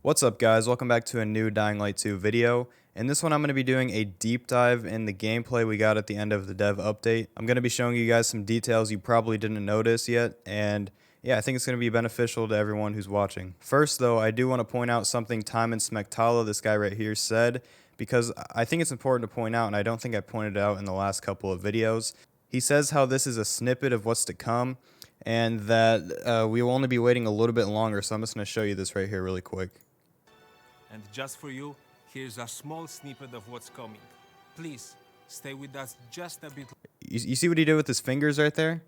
What's up guys, welcome back to a new Dying Light 2 video. In this one I'm going to be doing a deep dive in the gameplay we got at the end of the dev update. I'm going to be showing you guys some details you probably didn't notice yet, and yeah, I think it's going to be beneficial to everyone who's watching. First though, I do want to point out something Timon Smektala, this guy right here, said, because I think it's important to point out, and I don't think I pointed it out in the last couple of videos. He says how this is a snippet of what's to come, and that we will only be waiting a little bit longer, so I'm just going to show you this right here really quick. And just for you, here's a small snippet of what's coming. Please, stay with us just a bit. You see what he did with his fingers right there?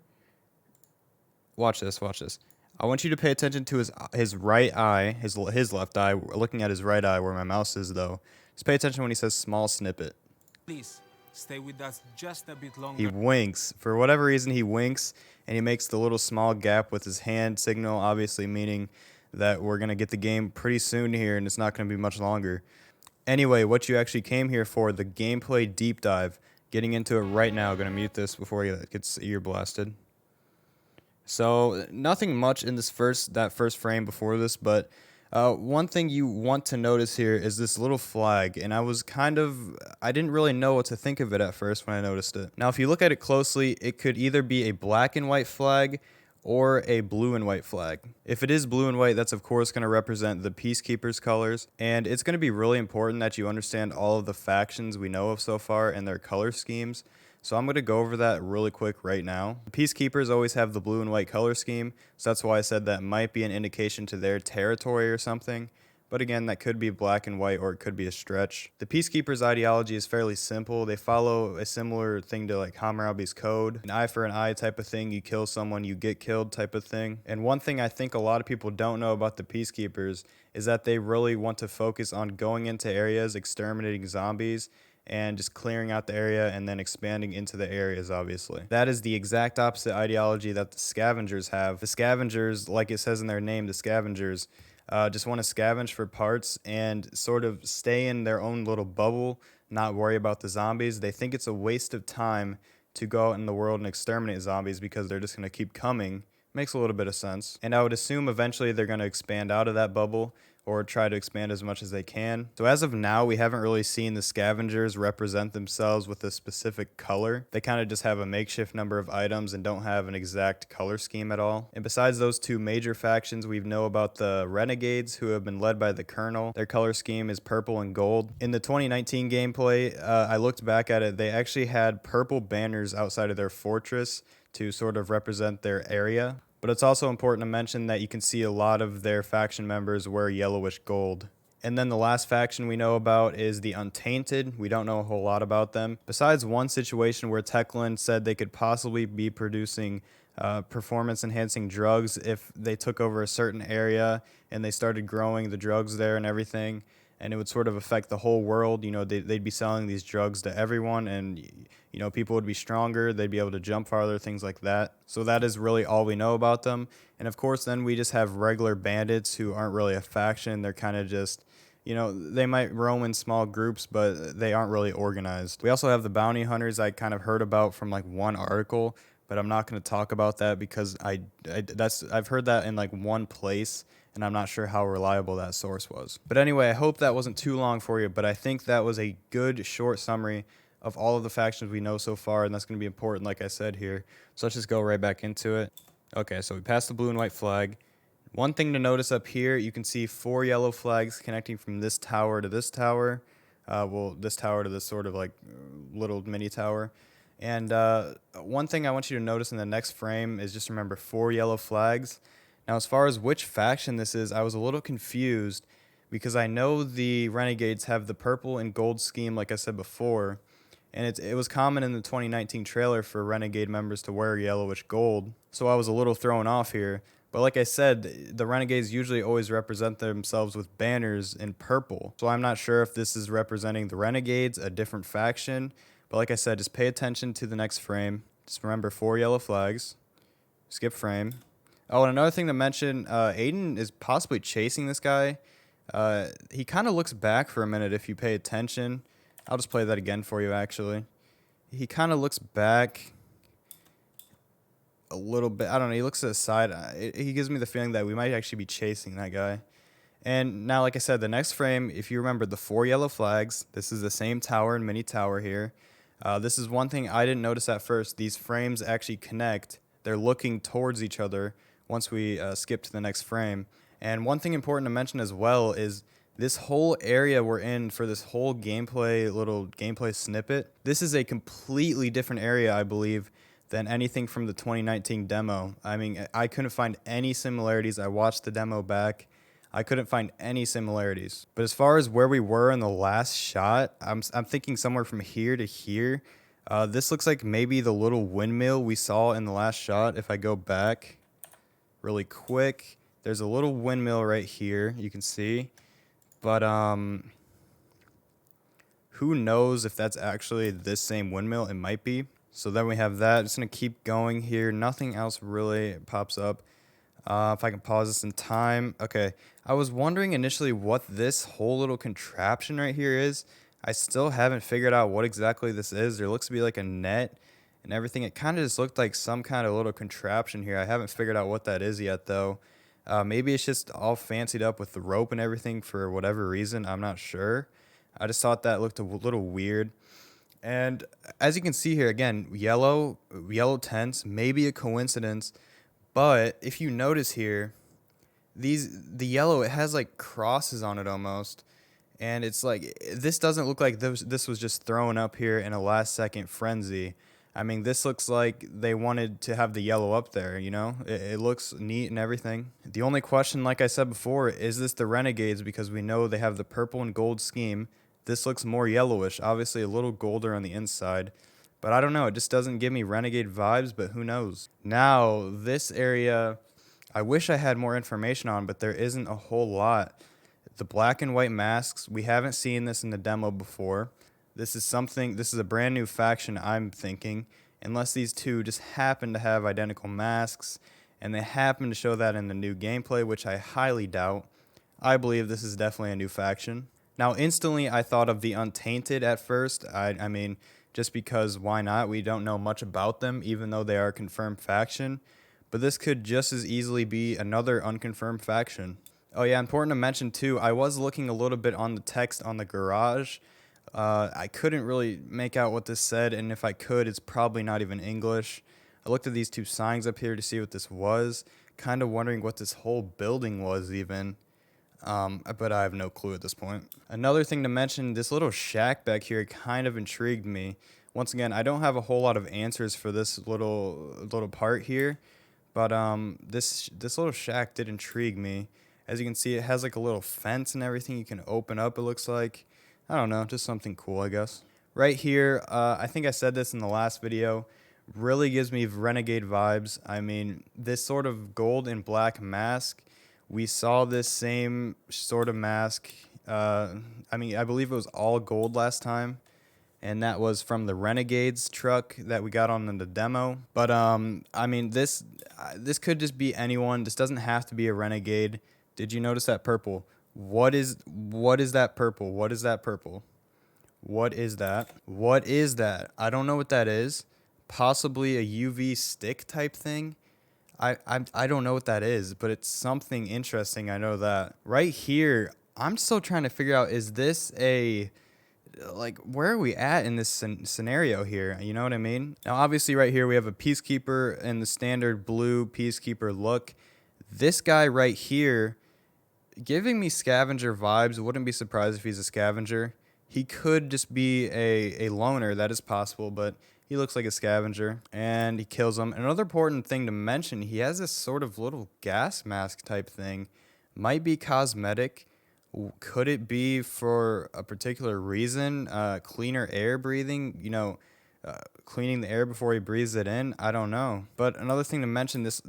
Watch this, watch this. I want you to pay attention to his right eye, his left eye, looking at his right eye where my mouse is though. Just pay attention when he says small snippet. Please, stay with us just a bit longer. He winks. For whatever reason, he winks, and he makes the little small gap with his hand signal, obviously meaning that we're going to get the game pretty soon here, and it's not going to be much longer. Anyway, what you actually came here for, the gameplay deep dive. Getting into it right now. Going to mute this before it gets ear blasted. So, nothing much in that first frame before this, but one thing you want to notice here is this little flag, and I didn't really know what to think of it at first when I noticed it. Now, if you look at it closely, it could either be a black and white flag or a blue and white flag. If it is blue and white, that's of course going to represent the Peacekeepers colors, and it's going to be really important that you understand all of the factions we know of so far and their color schemes. So I'm going to go over that really quick right now. The Peacekeepers always have the blue and white color scheme, so that's why I said that might be an indication to their territory or something. But again, that could be black and white, or it could be a stretch. The Peacekeepers' ideology is fairly simple. They follow a similar thing to like Hammurabi's code. An eye for an eye type of thing. You kill someone, you get killed type of thing. And one thing I think a lot of people don't know about the Peacekeepers is that they really want to focus on going into areas, exterminating zombies, and just clearing out the area and then expanding into the areas, obviously. That is the exact opposite ideology that the Scavengers have. The Scavengers, like it says in their name, the Scavengers, just want to scavenge for parts and sort of stay in their own little bubble, not worry about the zombies. They think it's a waste of time to go out in the world and exterminate zombies because they're just going to keep coming. Makes a little bit of sense. And I would assume eventually they're going to expand out of that bubble or try to expand as much as they can. So as of now, we haven't really seen the Scavengers represent themselves with a specific color. They kind of just have a makeshift number of items and don't have an exact color scheme at all. And besides those two major factions, we know about the Renegades, who have been led by the Colonel. Their color scheme is purple and gold. In the 2019 gameplay, I looked back at it. They actually had purple banners outside of their fortress to sort of represent their area. But it's also important to mention that you can see a lot of their faction members wear yellowish gold. And then the last faction we know about is the Untainted. We don't know a whole lot about them. Besides one situation where Techland said they could possibly be producing performance-enhancing drugs if they took over a certain area and they started growing the drugs there and everything. And it would sort of affect the whole world. You know, they'd be selling these drugs to everyone, and, you know, people would be stronger. They'd be able to jump farther, things like that. So that is really all we know about them. And of course, then we just have regular bandits who aren't really a faction. They're kind of just, you know, they might roam in small groups, but they aren't really organized. We also have the bounty hunters I kind of heard about from like one article, but I'm not going to talk about that because I've heard that in like one place, and I'm not sure how reliable that source was. But anyway, I hope that wasn't too long for you, but I think that was a good short summary of all of the factions we know so far, and that's going to be important, like I said here. So let's just go right back into it. Okay, so we passed the blue and white flag. One thing to notice up here, you can see 4 yellow flags connecting from this tower to this tower. This tower to this sort of like little mini tower. And one thing I want you to notice in the next frame is just remember 4 yellow flags. Now, as far as which faction this is, I was a little confused because I know the Renegades have the purple and gold scheme, like I said before, and it was common in the 2019 trailer for Renegade members to wear yellowish gold, so I was a little thrown off here. But like I said, the Renegades usually always represent themselves with banners in purple, so I'm not sure if this is representing the Renegades, a different faction, but like I said, just pay attention to the next frame. Just remember 4 yellow flags. Skip frame. Oh, and another thing to mention, Aiden is possibly chasing this guy. He kind of looks back for a minute if you pay attention. I'll just play that again for you, actually. He kind of looks back. a little bit. I don't know. He looks to the side. He gives me the feeling that we might actually be chasing that guy. And now, like I said, the next frame, if you remember the 4 yellow flags, this is the same tower and mini tower here. This is one thing I didn't notice at first. These frames actually connect. They're looking towards each other once we skip to the next frame. And one thing important to mention as well is this whole area we're in for this whole little gameplay snippet. This is a completely different area, I believe, than anything from the 2019 demo. I mean, I couldn't find any similarities. I watched the demo back. I couldn't find any similarities. But as far as where we were in the last shot, I'm thinking somewhere from here to here. This looks like maybe the little windmill we saw in the last shot. If I go back really quick, there's a little windmill right here, you can see. But who knows if that's actually this same windmill? It might be. So then we have that. Just gonna keep going here. Nothing else really pops up. If I can pause this in time. Okay, I was wondering initially what this whole little contraption right here is. I still haven't figured out what exactly this is. There looks to be like a net and everything. It kind of just looked like some kind of little contraption here. I haven't figured out what that is yet, though. Maybe it's just all fancied up with the rope and everything for whatever reason. I'm not sure. I just thought that looked a little weird. And as you can see here, again, yellow tents, maybe a coincidence. But if you notice here, the yellow, it has like crosses on it almost. And it's like, this doesn't look like this was just thrown up here in a last second frenzy. I mean, this looks like they wanted to have the yellow up there, you know? It looks neat and everything. The only question, like I said before, is this the Renegades? Because we know they have the purple and gold scheme. This looks more yellowish, obviously a little golder on the inside. But I don't know, it just doesn't give me Renegade vibes, but who knows? Now, this area, I wish I had more information on, but there isn't a whole lot. The black and white masks, we haven't seen this in the demo before. This is a brand new faction, I'm thinking, unless these two just happen to have identical masks, and they happen to show that in the new gameplay, which I highly doubt. I believe this is definitely a new faction. Now, instantly, I thought of the Untainted at first. I mean, just because why not? We don't know much about them, even though they are a confirmed faction. But this could just as easily be another unconfirmed faction. Oh yeah, important to mention too, I was looking a little bit on the text on the garage. I couldn't really make out what this said, and if I could, it's probably not even English. I looked at these two signs up here to see what this was, kind of wondering what this whole building was even. But I have no clue at this point. Another thing to mention, this little shack back here kind of intrigued me. Once again, I don't have a whole lot of answers for this little part here, but this little shack did intrigue me. As you can see, it has like a little fence and everything you can open up, it looks like. I don't know, just something cool, I guess. Right here, I think I said this in the last video, really gives me Renegade vibes. I mean, this sort of gold and black mask, we saw this same sort of mask. I mean, I believe it was all gold last time, and that was from the Renegades truck that we got on in the demo. But I mean, this could just be anyone. This doesn't have to be a Renegade. Did you notice that purple? What is that purple? What is that purple? What is that? What is that? I don't know what that is. Possibly a UV stick type thing. I don't know what that is, but it's something interesting. I know that. Right here, I'm still trying to figure out, is this like, where are we at in this scenario here? You know what I mean? Now, obviously, right here, we have a Peacekeeper in the standard blue Peacekeeper look. This guy right here, giving me scavenger vibes. Wouldn't be surprised if he's a scavenger. He could just be a loner. That is possible, but he looks like a scavenger, and he kills him. Another important thing to mention, he has this sort of little gas mask type thing. Might be cosmetic. Could it be for a particular reason? Cleaner air breathing, you know, cleaning the air before he breathes it in. I don't know. But another thing to mention, this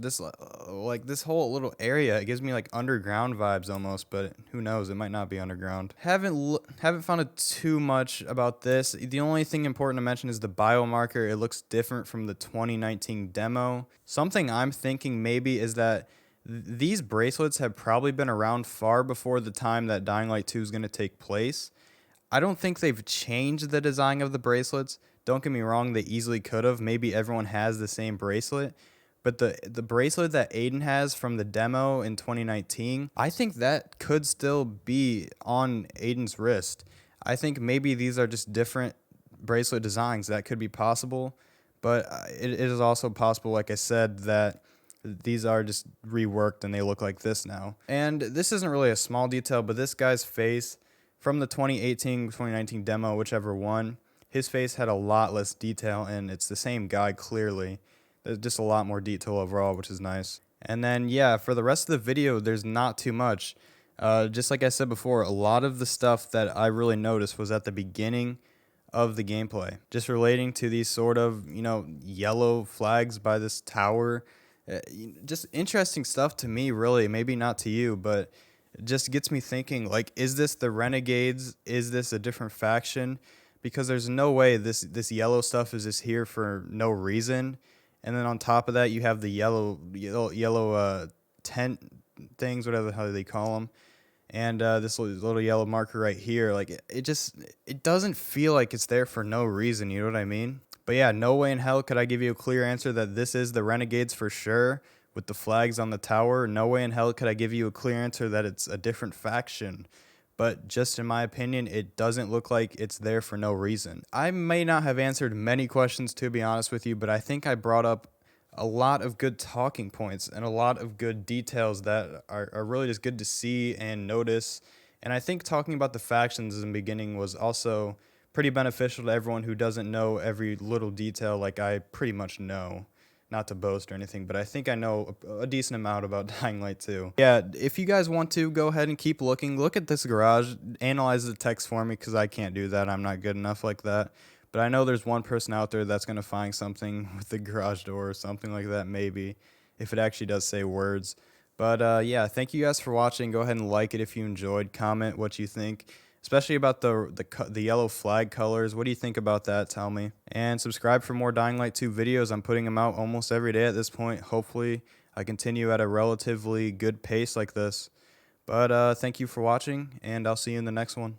whole little area, it gives me like underground vibes almost. But who knows? It might not be underground. Haven't found out too much about this. The only thing important to mention is the biomarker. It looks different from the 2019 demo. Something I'm thinking maybe is that these bracelets have probably been around far before the time that Dying Light 2 is going to take place. I don't think they've changed the design of the bracelets. Don't get me wrong, they easily could have. Maybe everyone has the same bracelet. But the bracelet that Aiden has from the demo in 2019, I think that could still be on Aiden's wrist. I think maybe these are just different bracelet designs. That could be possible, but it is also possible, like I said, that these are just reworked and they look like this now. And this isn't really a small detail, but this guy's face from the 2018-2019 demo, whichever one, his face had a lot less detail, and it's the same guy clearly. There's just a lot more detail overall, which is nice. And then, yeah, for the rest of the video, there's not too much. Just like I said before, a lot of the stuff that I really noticed was at the beginning of the gameplay. Just relating to these sort of, yellow flags by this tower. Just interesting stuff to me, really. Maybe not to you, but it just gets me thinking, like, is this the Renegades? Is this a different faction? Because there's no way this yellow stuff is just here for no reason. And then on top of that, you have the yellow tent things, whatever the hell they call them, and this little yellow marker right here. Like it doesn't feel like it's there for no reason. You know what I mean? But yeah, no way in hell could I give you a clear answer that this is the Renegades for sure with the flags on the tower. No way in hell could I give you a clear answer that it's a different faction. But just in my opinion, it doesn't look like it's there for no reason. I may not have answered many questions, to be honest with you, but I think I brought up a lot of good talking points and a lot of good details that are really just good to see and notice. And I think talking about the factions in the beginning was also pretty beneficial to everyone who doesn't know every little detail like I pretty much know. Not to boast or anything, but I think I know a decent amount about Dying Light 2. Yeah, if you guys want to, go ahead and keep looking. Look at this garage. Analyze the text for me, because I can't do that. I'm not good enough like that. But I know there's one person out there that's going to find something with the garage door or something like that, maybe, if it actually does say words. But yeah, thank you guys for watching. Go ahead and like it if you enjoyed. Comment what you think, especially about the yellow flag colors. What do you think about that? Tell me. And subscribe for more Dying Light 2 videos. I'm putting them out almost every day at this point. Hopefully, I continue at a relatively good pace like this. But thank you for watching, and I'll see you in the next one.